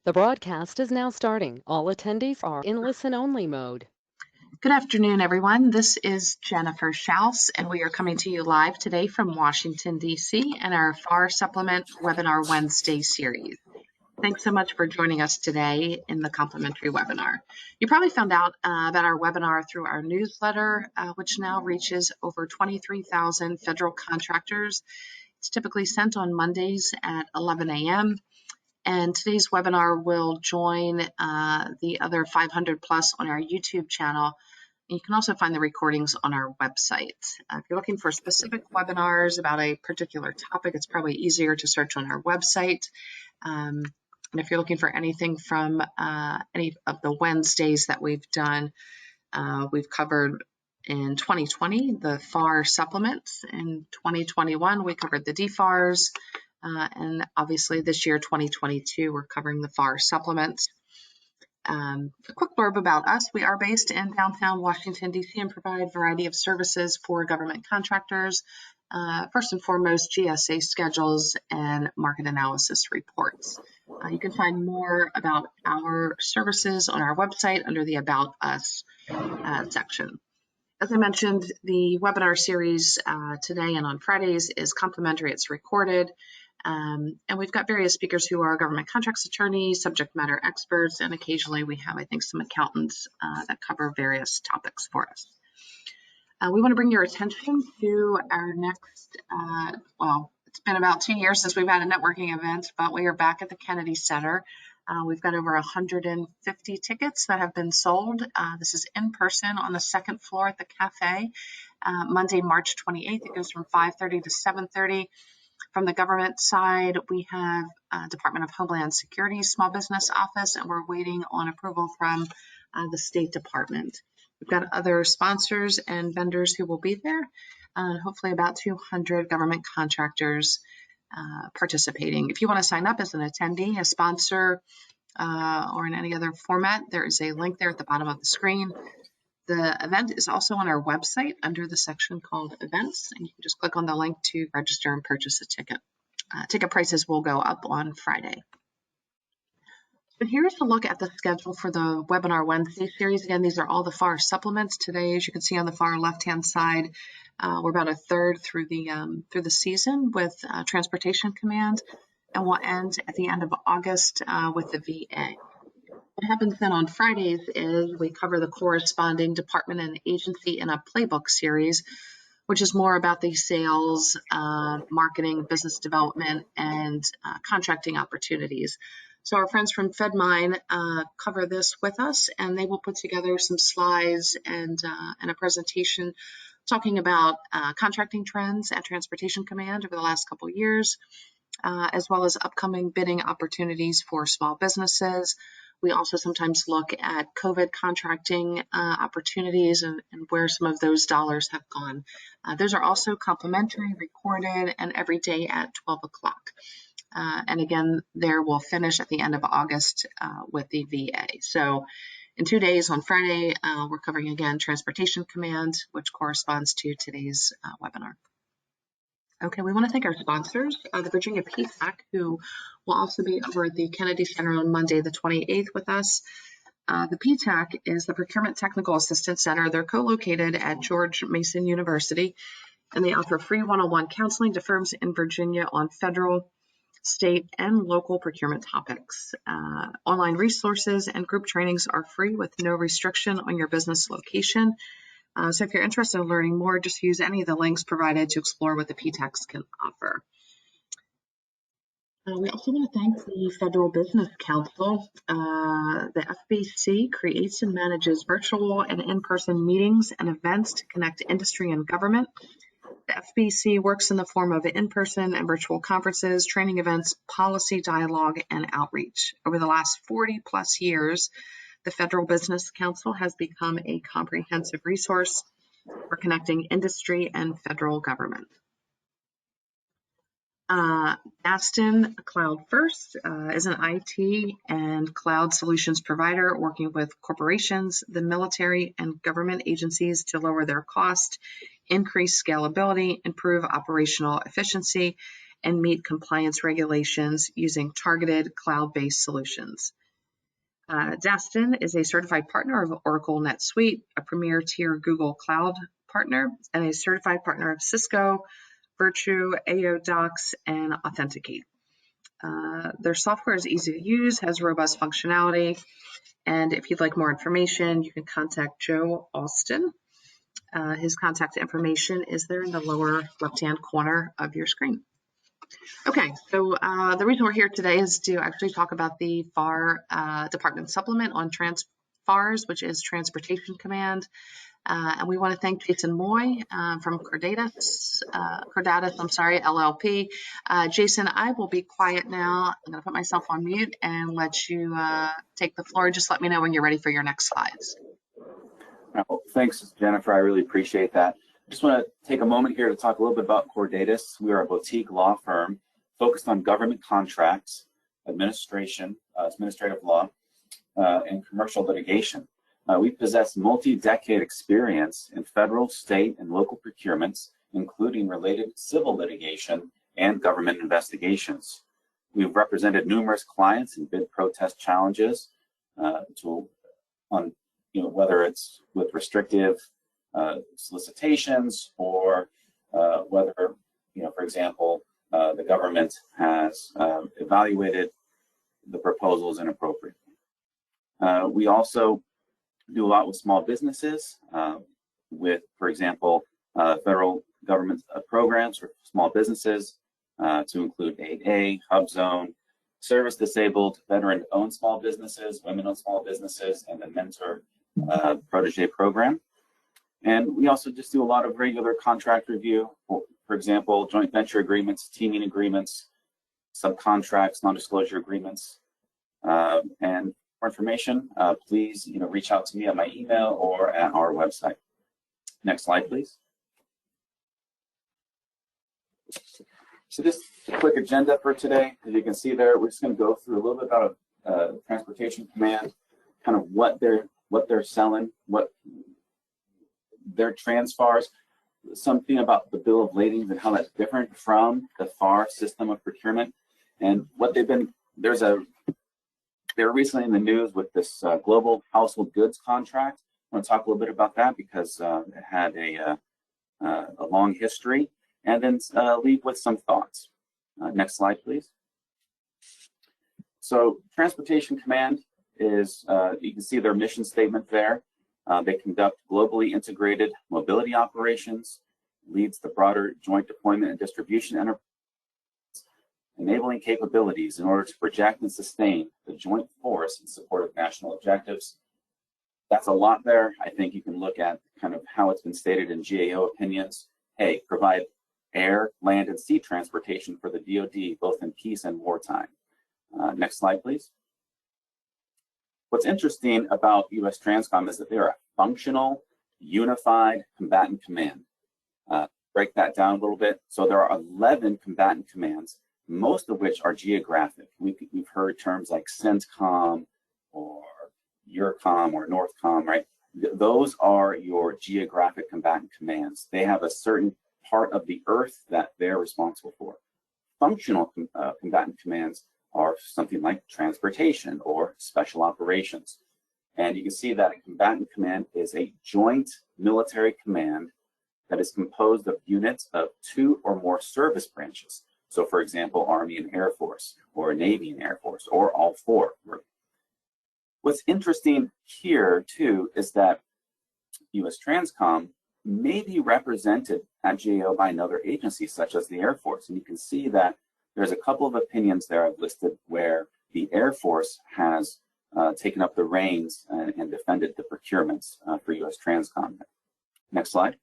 The broadcast is now starting. All attendees are in listen-only mode. Good afternoon, everyone. This is Jennifer Schaus, and we are coming to you live today from Washington, D.C. and our FAR Supplement Webinar Wednesday series. Thanks so much for joining us today in the complimentary webinar. You probably found out about our webinar through our newsletter, which now reaches over 23,000 federal contractors. It's typically sent on Mondays at 11 a.m. And today's webinar will join the other 500 plus on our YouTube channel. And you can also find the recordings on our website. If you're looking for specific webinars about a particular topic, it's probably easier to search on our website. And if you're looking for anything from any of the Wednesdays that we've done, we've covered in 2020 the FAR supplements. In 2021, we covered the DFARs. And obviously this year, 2022, we're covering the FAR supplements. A quick blurb about us. We are based in downtown Washington, D.C. and provide a variety of services for government contractors. First and foremost, GSA schedules and market analysis reports. You can find more about our services on our website under the About Us section. As I mentioned, the webinar series today and on Fridays is complimentary. It's recorded. And we've got various speakers who are government contracts attorneys, subject matter experts, and occasionally we have, I think, some accountants that cover various topics for us. We want to bring your attention to our next, well, it's been about 2 years since we've had a networking event, but we are back at the Kennedy Center. We've got over 150 tickets that have been sold. This is in person on the second floor at the cafe, Monday, March 28th. It goes from 5:30 to 7:30. From the government side, we have Department of Homeland Security Small Business Office, and we're waiting on approval from the State Department. We've got other sponsors and vendors who will be there, hopefully about 200 government contractors participating. If you want to sign up as an attendee, a sponsor, or in any other format, there is a link there at the bottom of the screen. The event is also on our website under the section called Events, and you can just click on the link to register and purchase a ticket. Ticket prices will go up on Friday. But here's a look at the schedule for the Webinar Wednesday series. Again, these are all the FAR supplements today. As you can see on the far left-hand side, we're about a third through the season with Transportation Command, and we'll end at the end of August with the VA. What happens then on Fridays is we cover the corresponding department and agency in a Playbook series, which is more about the sales, marketing, business development, and contracting opportunities. So our friends from FedMine cover this with us, and they will put together some slides and a presentation talking about contracting trends at Transportation Command over the last couple of years, as well as upcoming bidding opportunities for small businesses. We also sometimes look at COVID contracting opportunities and where some of those dollars have gone. Those are also complimentary, recorded, and every day at 12 o'clock. And again, there we'll finish at the end of August with the VA. So in 2 days on Friday, we're covering again Transportation Command, which corresponds to today's webinar. Okay, we want to thank our sponsors, the Virginia PTAC, who will also be over at the Kennedy Center on Monday, the 28th with us. The PTAC is the Procurement Technical Assistance Center. They're co-located at George Mason University, and they offer free one-on-one counseling to firms in Virginia on federal, state, and local procurement topics. Online resources and group trainings are free with no restriction on your business location. So if you're interested in learning more, just use any of the links provided to explore what the PTACs can offer. We also want to thank the Federal Business Council. The FBC creates and manages virtual and in-person meetings and events to connect industry and government. The FBC works in the form of in-person and virtual conferences, training events, policy dialogue, and outreach. Over the last 40 plus years, the Federal Business Council has become a comprehensive resource for connecting industry and federal government. Aston Cloud First is an IT and cloud solutions provider working with corporations, the military, and government agencies to lower their cost, increase scalability, improve operational efficiency, and meet compliance regulations using targeted cloud-based solutions. Dastin is a certified partner of Oracle NetSuite, a premier tier Google Cloud partner, and a certified partner of Cisco, Virtue, AODocs, and Authenticate. Their software is easy to use, has robust functionality, and if you'd like more information, you can contact Joe Alston. His contact information is there in the lower left-hand corner of your screen. Okay, so the reason we're here today is to actually talk about the FAR Department Supplement on FARS, which is Transportation Command. And we want to thank Jason Moy from Cordatus, LLP. Jason, I will be quiet now. I'm going to put myself on mute and let you take the floor. Just let me know when you're ready for your next slides. Well, thanks, Jennifer. I really appreciate that. I just want to take a moment here to talk a little bit about Cordatus. We are a boutique law firm focused on government contracts, administration, administrative law, and commercial litigation. We possess multi-decade experience in federal, state, and local procurements, including related civil litigation and government investigations. We've represented numerous clients in bid protest challenges whether it's with restrictive solicitations or whether, for example, the government has evaluated the proposals inappropriately. We also do a lot with small businesses with, for example, federal government programs for small businesses to include 8A, HubZone, service disabled, veteran-owned small businesses, women-owned small businesses, and the Mentor Protege program. And we also just do a lot of regular contract review, for example, joint venture agreements, teaming agreements, subcontracts, non-disclosure agreements, and for information, please reach out to me at my email or at our website. Next slide, please. So just a quick agenda for today. As you can see there, we're just going to go through a little bit about Transportation Command, kind of what they're selling, what their transfars, something about the bill of lading and how that's different from the FAR system of procurement, and what they've been. They're recently in the news with this global household goods contract. I want to talk a little bit about that because it had a long history, and then leave with some thoughts. Next slide, please. So Transportation Command is, you can see their mission statement there. They conduct globally integrated mobility operations, leads the broader joint deployment and distribution enterprise, enabling capabilities in order to project and sustain the joint force in support of national objectives. That's a lot there. I think you can look at kind of how it's been stated in GAO opinions. Hey, provide air, land, and sea transportation for the DoD, both in peace and wartime. Next slide, please. What's interesting about U.S. Transcom is that they're a functional, unified combatant command. Break that down a little bit. So there are 11 combatant commands, most of which are geographic. We've heard terms like CENTCOM or EURCOM or NORTHCOM, right? Those are your geographic combatant commands. They have a certain part of the earth that they're responsible for. Functional combatant commands are something like transportation or special operations. And you can see that a combatant command is a joint military command that is composed of units of 2 or more service branches. So for example, Army and Air Force, or Navy and Air Force, or all 4. What's interesting here too is that U.S. Transcom may be represented at GAO by another agency such as the Air Force. And you can see that there's a couple of opinions there I've listed where the Air Force has taken up the reins and defended the procurements for U.S. Transcom. Next slide.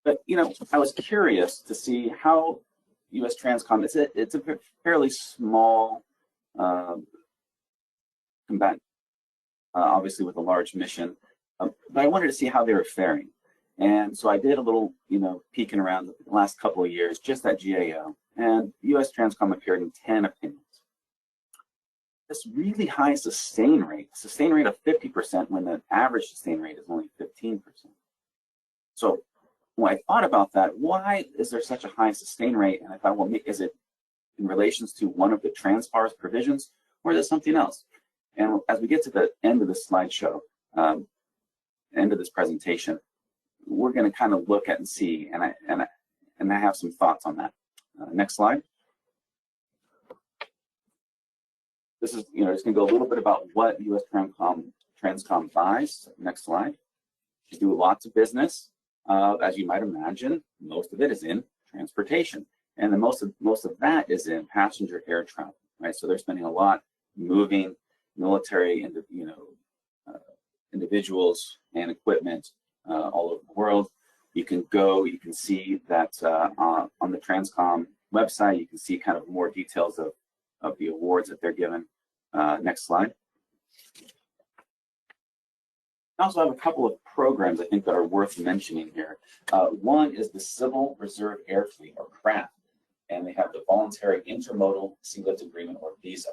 But, I was curious to see how U.S. Transcom, it's a fairly small combatant, obviously with a large mission, but I wanted to see how they were faring. And so I did a little, peeking around the last couple of years just at GAO, and U.S. Transcom appeared in 10 opinions. This really high sustain rate of 50% when the average sustain rate is only 15%. So when I thought about that, why is there such a high sustain rate? And I thought, well, is it in relations to one of the TransFAR's provisions, or is it something else? And as we get to the end of the slideshow, end of this presentation, we're going to kind of look at and see, and I have some thoughts on that. Next slide. This is, just going to go a little bit about what U.S. Transcom buys. Next slide. You do lots of business, as you might imagine. Most of it is in transportation, and most of that is in passenger air travel, right? So they're spending a lot moving military and individuals and equipment all over the world. You can see that on the Transcom website, you can see kind of more details of the awards that they're given. Next slide. I also have a couple of programs I think that are worth mentioning here. One is the Civil Reserve Air Fleet, or CRAF, and they have the Voluntary Intermodal Sealift Agreement, or VISA.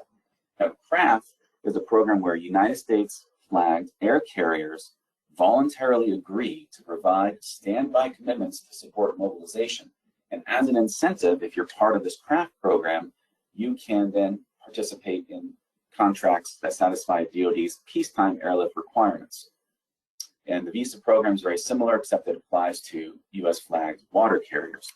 Now, CRAF is a program where United States flagged air carriers voluntarily agree to provide standby commitments to support mobilization. And as an incentive, if you're part of this CRAF program, you can then participate in contracts that satisfy DoD's peacetime airlift requirements. And the VISA program is very similar, except that it applies to U.S. flagged water carriers.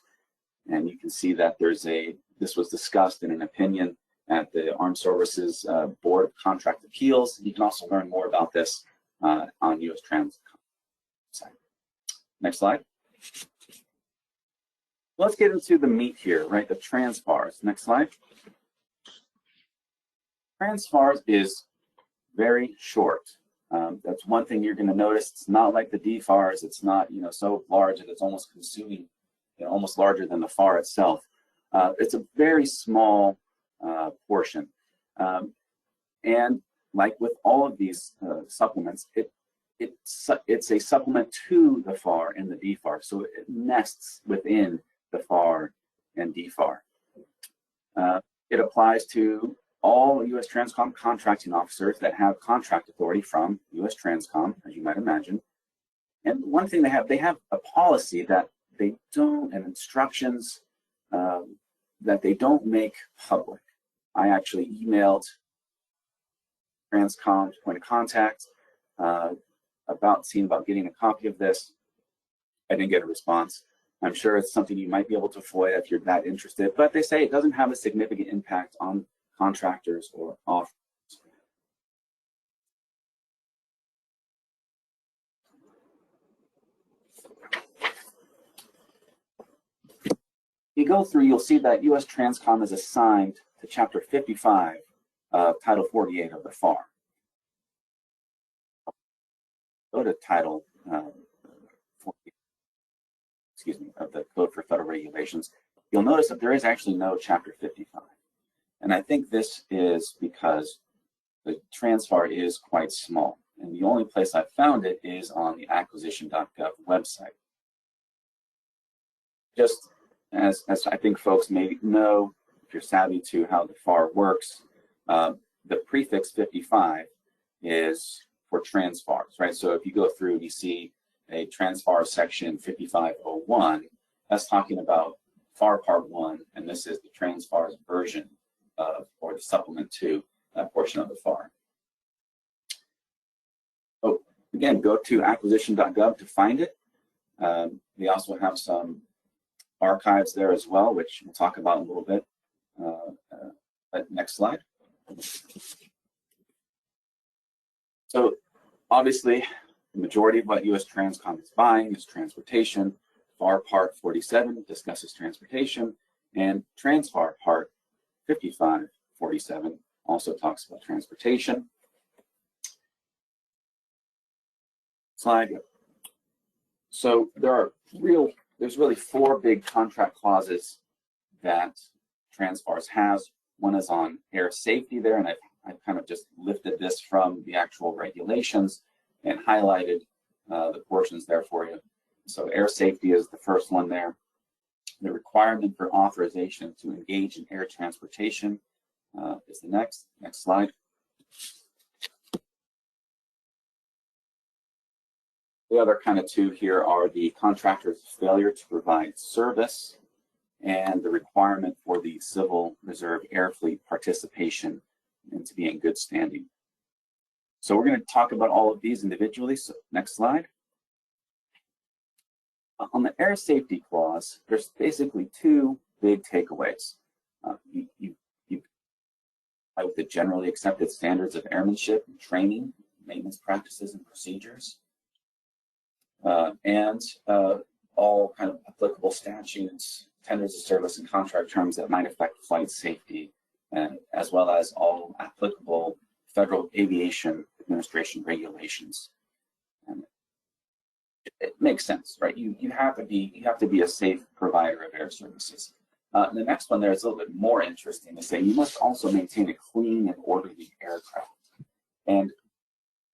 And you can see that this was discussed in an opinion at the Armed Services Board of Contract Appeals. You can also learn more about this on U.S. Transcom site. Next slide. Let's get into the meat here, right? The TransFARS. Next slide. TransFARS is very short. That's one thing you're going to notice. It's not like the DFARS. It's not so large that it's almost consuming, almost larger than the FAR itself. It's a very small portion, and like with all of these supplements, it's a supplement to the FAR and the DFAR, so it nests within the FAR and DFAR. It applies to all U.S. Transcom contracting officers that have contract authority from U.S. Transcom, as you might imagine. And one thing they have a policy that they don't, and instructions that they don't make public. I actually emailed Transcom's point of contact about getting a copy of this. I didn't get a response. I'm sure it's something you might be able to FOIA if you're that interested, but they say it doesn't have a significant impact on contractors or offers. You go through, you'll see that U.S. Transcom is assigned to Chapter 55 of Title 48 of the FAR. Go to Title 48, of the Code for Federal Regulations. You'll notice that there is actually no Chapter 55. And I think this is because the TransFAR is quite small. And the only place I found it is on the acquisition.gov website. Just as I think folks may know, if you're savvy to how the FAR works, the prefix 55 is for TransFARs, right? So if you go through and you see a TransFAR section 5501, that's talking about FAR Part 1, and this is the TransFAR's version of, or the supplement to, that portion of the FAR. Oh, again, go to acquisition.gov to find it. They also have some archives there as well, which we'll talk about in a little bit. Next slide. So obviously, the majority of what U.S. Transcom is buying is transportation. FAR Part 47 discusses transportation, and TransFAR Part 5547 also talks about transportation. Slide. So there's really four big contract clauses that TransFARS has. One is on air safety there, and I've kind of just lifted this from the actual regulations and highlighted the portions there for you. So air safety is the first one there. The requirement for authorization to engage in air transportation is the next slide. The other kind of two here are the contractor's failure to provide service and the requirement for the Civil Reserve Air Fleet participation and to be in good standing. So we're going to talk about all of these individually. So next slide. On the air safety clause, there's basically two big takeaways. You comply with the generally accepted standards of airmanship and training, maintenance practices and procedures, and all kind of applicable statutes, tenders of service, and contract terms that might affect flight safety, as well as all applicable Federal Aviation Administration regulations. And it makes sense, right? You have to be a safe provider of air services. The next one there is a little bit more interesting to say you must also maintain a clean and orderly aircraft. And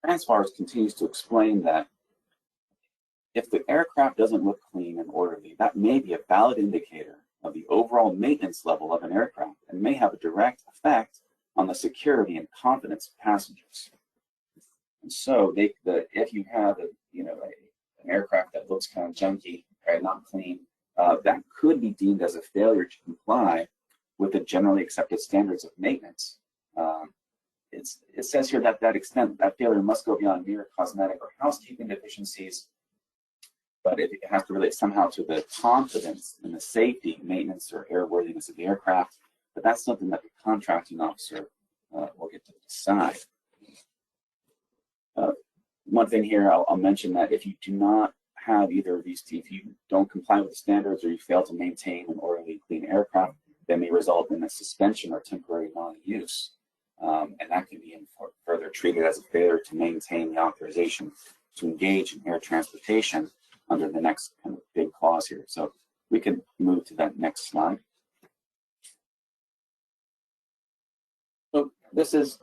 Transfars continues to explain that if the aircraft doesn't look clean and orderly, that may be a valid indicator of the overall maintenance level of an aircraft and may have a direct effect on the security and confidence of passengers. And so if you have an aircraft that looks kind of junky, right, not clean, that could be deemed as a failure to comply with the generally accepted standards of maintenance. It says here that that failure must go beyond mere cosmetic or housekeeping deficiencies, but it has to relate somehow to the confidence in the safety, maintenance, or airworthiness of the aircraft. But that's something that the contracting officer will get to decide. One thing here, I'll mention that if you do not have either of these, if you don't comply with the standards or you fail to maintain an orderly, clean aircraft, that may result in a suspension or temporary non-use. And that can be further treated as a failure to maintain the authorization to engage in air transportation under the next kind of big clause here. So we can move to that next slide. So this is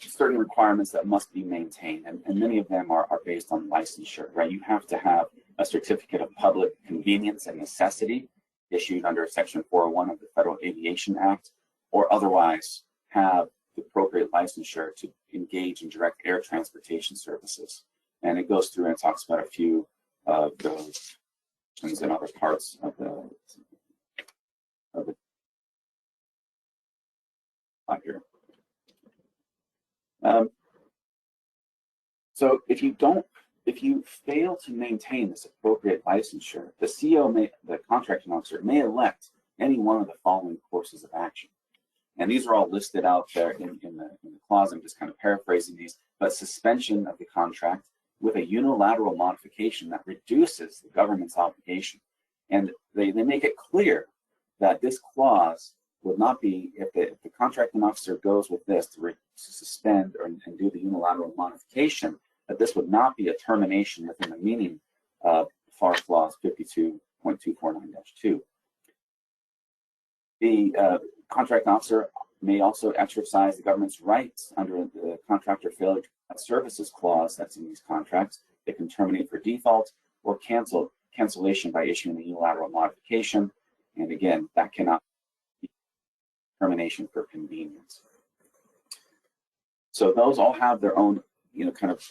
certain requirements that must be maintained, and many of them are based on licensure, right? You have to have a certificate of public convenience and necessity issued under Section 401 of the Federal Aviation Act, or otherwise have the appropriate licensure to engage in direct air transportation services. And it goes through and talks about a few of those things in other parts of the here. So if you fail to maintain this appropriate licensure, the contracting officer may elect any one of the following courses of action. And these are all listed out there in the clause. I'm just kind of paraphrasing these, but suspension of the contract with a unilateral modification that reduces the government's obligation. And they make it clear that this clause would not be, if the contracting officer goes with this to suspend and do the unilateral modification, that this would not be a termination within the meaning of FAR Clause 52.249-2. The contract officer may also exercise the government's rights under the contractor failure to provide services clause that's in these contracts. They can terminate for default or cancellation by issuing a unilateral modification. And again, that cannot be termination for convenience. So those all have their own, kind of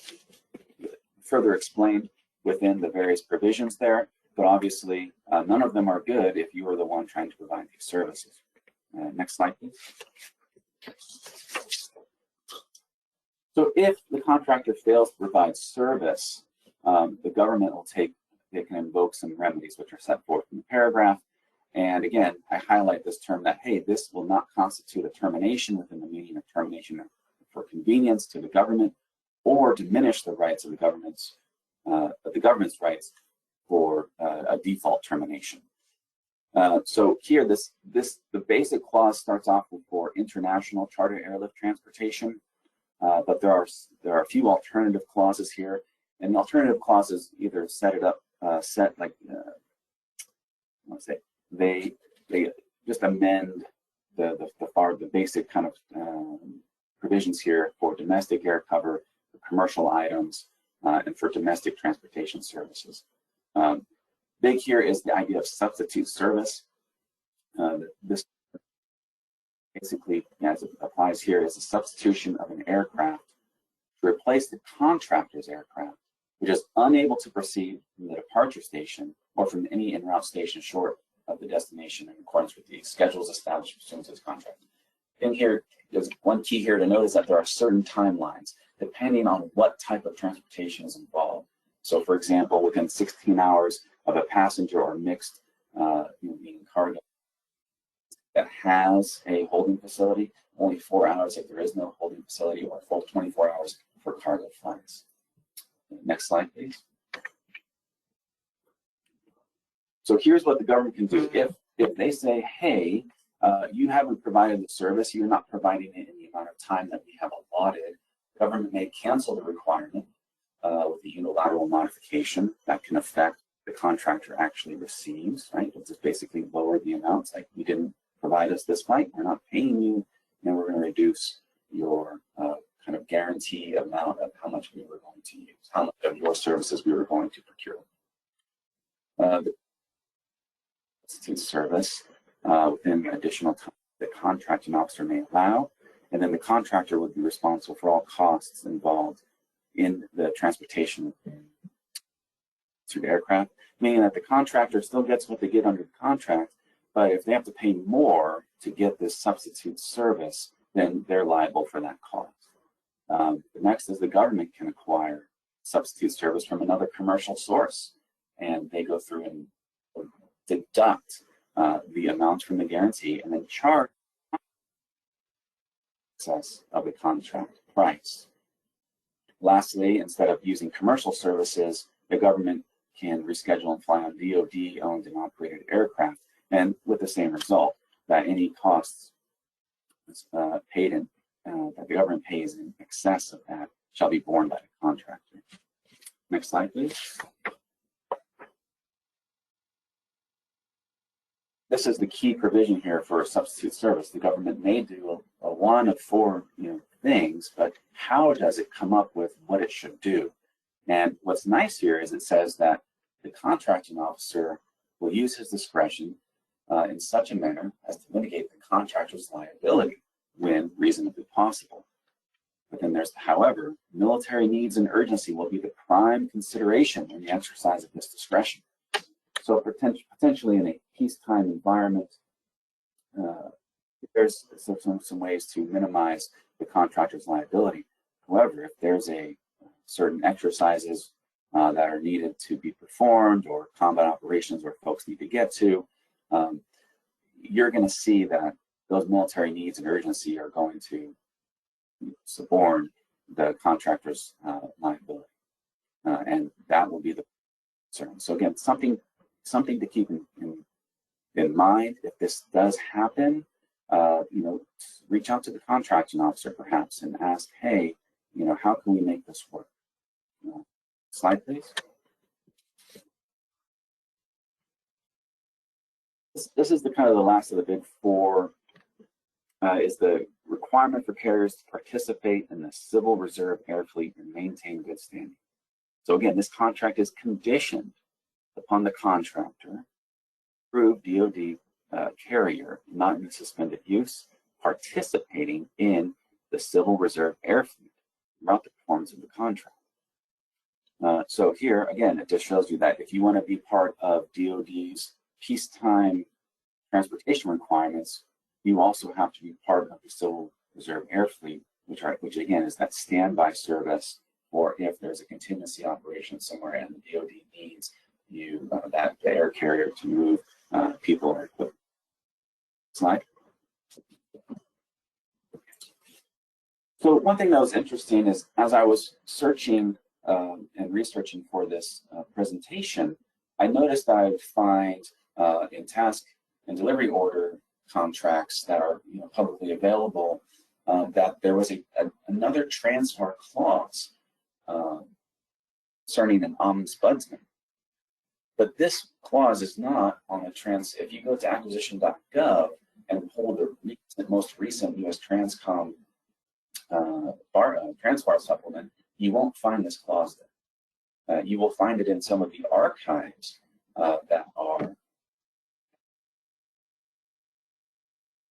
further explained within the various provisions there. But obviously, none of them are good if you are the one trying to provide these services. Next slide, please. So if the contractor fails to provide service, the government they can invoke some remedies which are set forth in the paragraph. And again, I highlight this term that, hey, this will not constitute a termination within the meaning of termination for convenience to the government or diminish the rights of the government's rights for a default termination. So here, the basic clause starts off for international charter airlift transportation, but there are a few alternative clauses here, and the alternative clauses either they just amend the basic kind of provisions here for domestic air cover, for commercial items, and for domestic transportation services. Big here is the idea of substitute service. This basically, as it applies here, is a substitution of an aircraft to replace the contractor's aircraft which is unable to proceed from the departure station or from any en route station short of the destination in accordance with the schedules established pursuant to this contract. In here, there's one key here to note is that there are certain timelines depending on what type of transportation is involved. So, for example, within 16 hours of a passenger or mixed, meaning cargo that has a holding facility, only 4 hours if there is no holding facility, or full 24 hours for cargo flights. Next slide, please. So here's what the government can do. If they say, hey, you haven't provided the service, you're not providing it in the amount of time that we have allotted, government may cancel the requirement with a unilateral modification that can affect the contractor actually receives, right? It'll just basically lower the amounts, like you didn't provide us this flight, we're not paying you, and we're going to reduce your kind of guarantee amount of how much we were going to use, how much of your services we were going to procure. The substitute service within additional time the contracting officer may allow, and then the contractor would be responsible for all costs involved in the transportation through the aircraft, meaning that the contractor still gets what they get under the contract, but if they have to pay more to get this substitute service, then they're liable for that cost. The next is the government can acquire substitute service from another commercial source, and they go through and deduct the amount from the guarantee and then charge excess of the contract price. Lastly, instead of using commercial services, the government can reschedule and fly on DoD owned and operated aircraft, and with the same result, that any costs paid in that the government pays in excess of that shall be borne by the contractor. Next slide, please. This is the key provision here for a substitute service. The government may do a one of four things, but how does it come up with what it should do? And what's nice here is it says that the contracting officer will use his discretion in such a manner as to mitigate the contractor's liability when reasonably possible. But then there's, however, military needs and urgency will be the prime consideration in the exercise of this discretion. So potentially in a peacetime environment, there's some ways to minimize the contractor's liability. However, if there's a certain exercises that are needed to be performed or combat operations where folks need to get to, you're going to see that those military needs and urgency are going to suborn the contractor's liability, and that will be the concern. So again, something to keep in mind if this does happen. Reach out to the contracting officer perhaps and ask, hey, how can we make this work? Slide, please. This is the kind of the last of the big four, is the requirement for carriers to participate in the Civil Reserve Air Fleet and maintain good standing. So again, this contract is conditioned upon the contractor, approved DoD carrier, not in suspended use, participating in the Civil Reserve Air Fleet throughout the performance of the contract. So here, again, it just shows you that if you want to be part of DoD's peacetime transportation requirements, you also have to be part of the Civil Reserve Air Fleet, which again is that standby service, or if there's a contingency operation somewhere and the DoD needs that the air carrier to move people or equipment. Slide. So one thing that was interesting is as I was searching and researching for this presentation, I noticed that I would find in task and delivery order contracts that are publicly available that there was another transfer clause concerning an ombudsman. But this clause is not on the if you go to acquisition.gov and pull the most recent US Transcom Transbar supplement, you won't find this clause there. You will find it in some of the archives that are.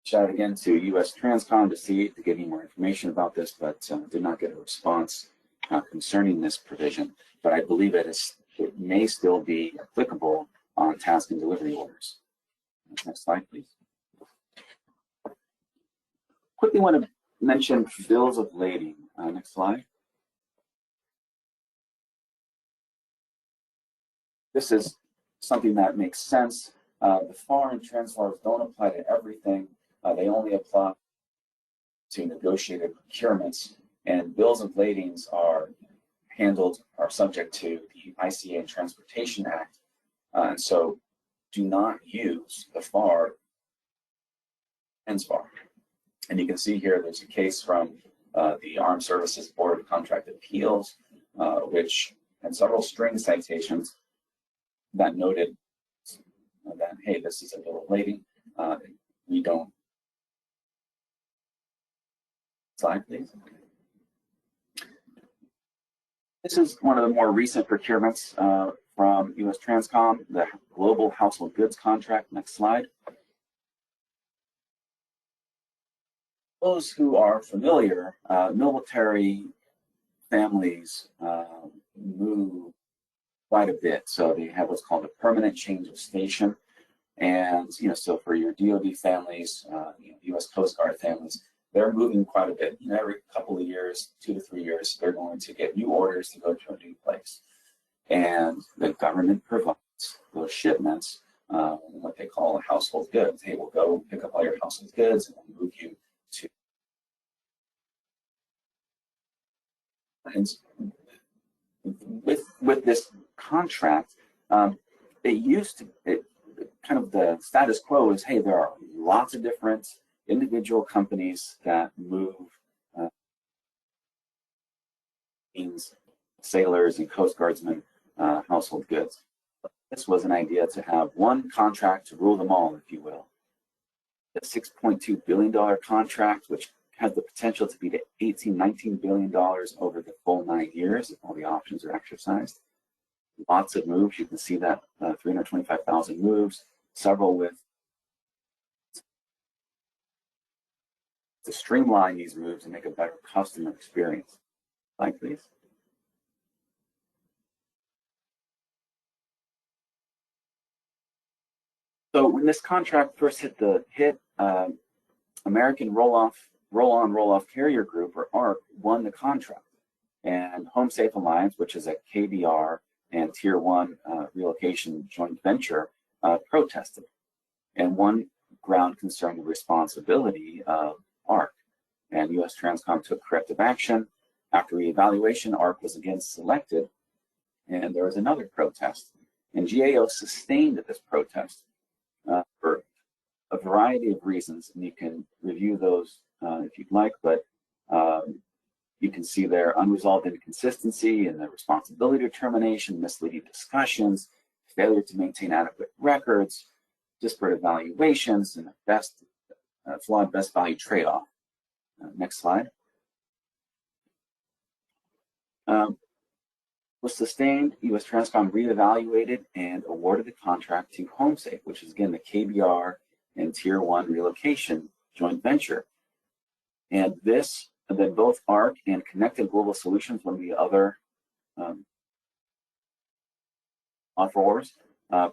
Shout out again to US Transcom to get any more information about this, but did not get a response. concerning this provision, but I believe it may still be applicable on task and delivery orders. Next slide, please. Quickly want to mention bills of lading. Next slide. This is something that makes sense. The FAR and transfers don't apply to everything. They only apply to negotiated procurements, and bills of ladings are subject to the ICA and Transportation Act. And so do not use the FAR and SFAR. And you can see here there's a case from the Armed Services Board of Contract Appeals, which had several string citations that noted that, hey, this is a bill of lading. We don't. Slide, please. This is one of the more recent procurements from US Transcom, the Global Household Goods Contract. Next slide. Those who are familiar, military families move quite a bit. So they have what's called a permanent change of station. And, so for your DoD families, US Coast Guard families, they're moving quite a bit. Every couple of years, 2 to 3 years, they're going to get new orders to go to a new place. And the government provides those shipments, what they call household goods. Hey, we'll go pick up all your household goods and we'll move you to. And with this contract, kind of the status quo is, hey, there are lots of different individual companies that move sailors and Coast Guardsmen household goods. This was an idea to have one contract to rule them all, if you will. The $6.2 billion contract, which has the potential to be to $19 billion over the full 9 years if all the options are exercised. Lots of moves. You can see that 325,000 moves, several with to streamline these moves and make a better customer experience. Slide, please. So when this contract first hit, American Roll-On/Roll-Off Carrier Group, or ARC, won the contract. And Home Safe Alliance, which is a KBR and Tier 1 relocation joint venture, protested. And one ground concerned the responsibility of ARC. And US Transcom took corrective action. After reevaluation, ARC was again selected, and there was another protest. And GAO sustained this protest for a variety of reasons, and you can review those if you'd like, but you can see their unresolved inconsistency in the responsibility determination, misleading discussions, failure to maintain adequate records, disparate evaluations, and flawed best value trade-off. Next slide. Was sustained, US Transcom reevaluated and awarded the contract to HomeSafe, which is again the KBR and Tier 1 relocation joint venture. And then both ARC and Connected Global Solutions, one of the other offerors,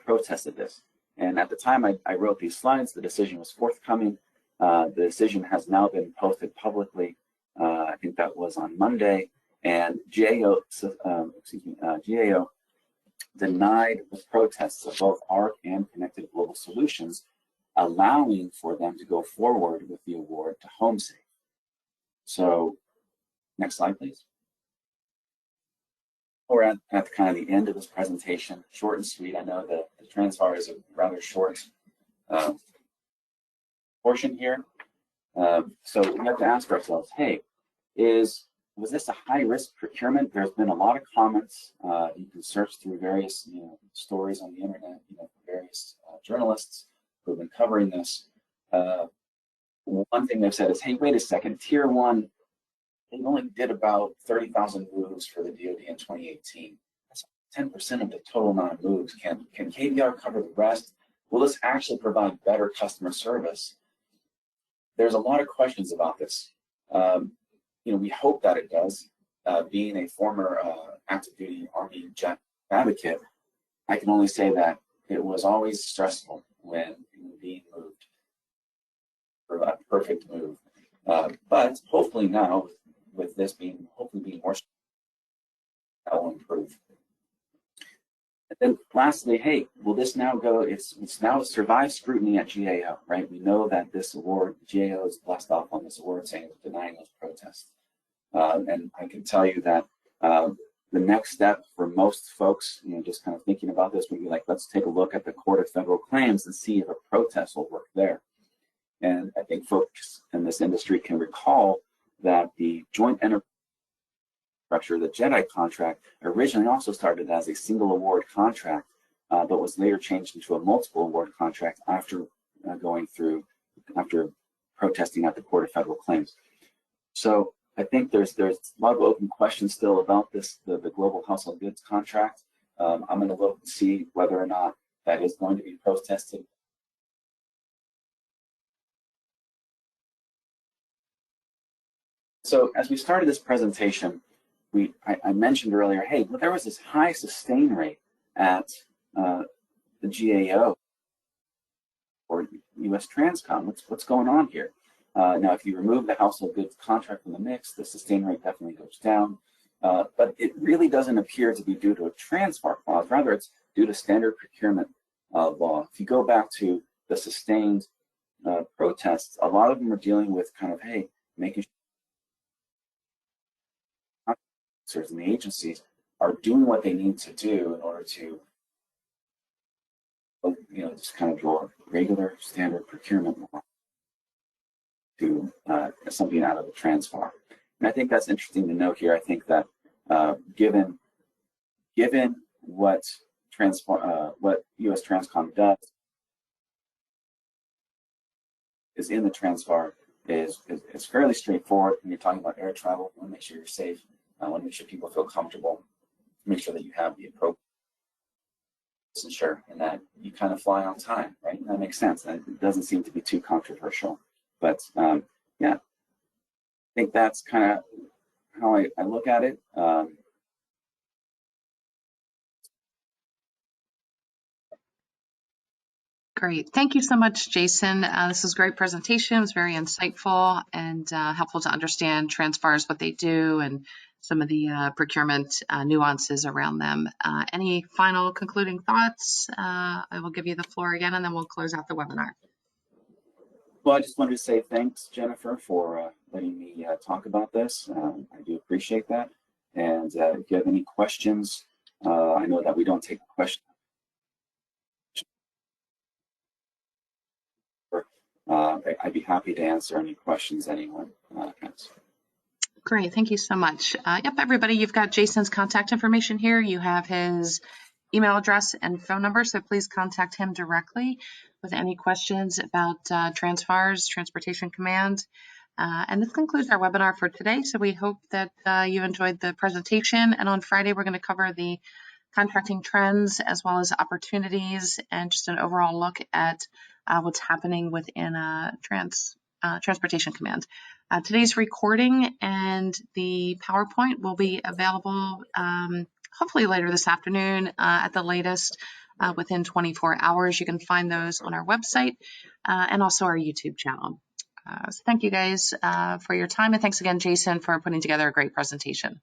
protested this. And at the time I wrote these slides, the decision was forthcoming. The decision has now been posted publicly. I think that was on Monday. And GAO denied the protests of both ARC and Connected Global Solutions, allowing for them to go forward with the award to HomeSafe. So, next slide, please. We're at kind of the end of this presentation, short and sweet. I know that the transfer is a rather short portion here. So we have to ask ourselves, hey, was this a high-risk procurement? There's been a lot of comments. You can search through various stories on the internet, various journalists who have been covering this. One thing they've said is, hey, wait a second, Tier 1, they only did about 30,000 moves for the DoD in 2018. That's 10% of the total amount of moves. Can KBR cover the rest? Will this actually provide better customer service? There's a lot of questions about this. We hope that it does. being a former active duty Army jet advocate, I can only say that it was always stressful when being moved for a perfect move. But hopefully now, with this being more, that will improve. And then lastly, hey, will this now go? It's now survived scrutiny at GAO, right? We know that this award, GAO is blessed off on this award, saying it's denying those protests. And I can tell you that the next step for most folks, just kind of thinking about this, would be like, let's take a look at the Court of Federal Claims and see if a protest will work there. And I think folks in this industry can recall that the joint enterprise structure, the JEDI contract, originally also started as a single award contract, but was later changed into a multiple award contract after protesting at the Court of Federal Claims. So I think there's a lot of open questions still about this, the global household goods contract. I'm going to look and see whether or not that is going to be protested. So as we started this presentation, I mentioned earlier, hey, there was this high sustain rate at the GAO or U.S. Transcom. What's going on here? Now, if you remove the household goods contract from the mix, the sustain rate definitely goes down. But it really doesn't appear to be due to a transfer clause. Rather, it's due to standard procurement law. If you go back to the sustained protests, a lot of them are dealing with kind of, hey, making sure and the agencies are doing what they need to do in order to, just kind of draw regular standard procurement law to something out of the transfer. And I think that's interesting to note here. I think that given what U.S. Transcom does is in the transfer is fairly straightforward. When you're talking about air travel, you want to make sure you're safe. I want to make sure people feel comfortable, make sure that you have the appropriate ensure and that you kind of fly on time, right? And that makes sense. It doesn't seem to be too controversial. But yeah, I think that's kind of how I look at it. Great. Thank you so much, Jason. This was a great presentation. It was very insightful and helpful to understand transfers, what they do, and some of the procurement nuances around them. Any final concluding thoughts? I will give you the floor again, and then we'll close out the webinar. Well, I just wanted to say thanks, Jennifer, for letting me talk about this. I do appreciate that. And if you have any questions, I know that we don't take questions. I'd be happy to answer any questions anyone has. Great, thank you so much. Yep, everybody, you've got Jason's contact information here. You have his email address and phone number, so please contact him directly with any questions about transfers, transportation command. And this concludes our webinar for today. So we hope that you enjoyed the presentation. And on Friday, we're going to cover the contracting trends as well as opportunities and just an overall look at what's happening within transportation command. Today's recording and the PowerPoint will be available hopefully later this afternoon at the latest within 24 hours. You can find those on our website and also our YouTube channel. So thank you guys for your time, and thanks again, Jason, for putting together a great presentation.